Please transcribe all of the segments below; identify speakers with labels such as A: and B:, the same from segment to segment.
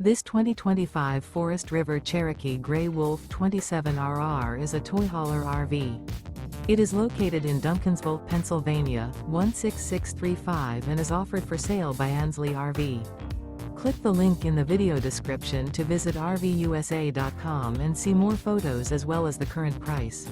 A: This 2025 Forest River Cherokee Grey Wolf 27RR is a toy hauler RV. It is located in Duncansville, Pennsylvania, 16635 and is offered for sale by Ansley RV. Click the link in the video description to visit RVUSA.com and see more photos as well as the current price.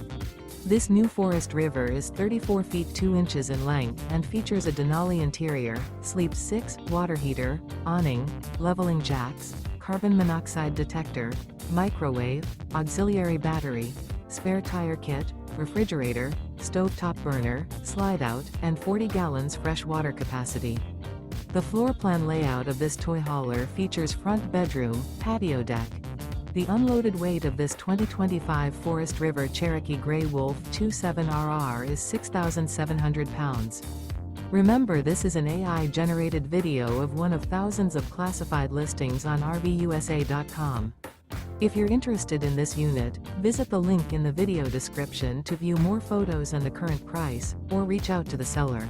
A: This new Forest River is 34 feet 2 inches in length and features a Denali interior, sleeps 6, water heater, awning, leveling jacks, carbon monoxide detector, microwave, auxiliary battery, spare tire kit, refrigerator, stovetop burner, slide-out, and 40 gallons fresh water capacity. The floor plan layout of this toy hauler features front bedroom, patio deck. The unloaded weight of this 2025 Forest River Cherokee Grey Wolf 27RR is 6,700 pounds. Remember, this is an AI-generated video of one of thousands of classified listings on RVUSA.com. If you're interested in this unit, visit the link in the video description to view more photos and the current price, or reach out to the seller.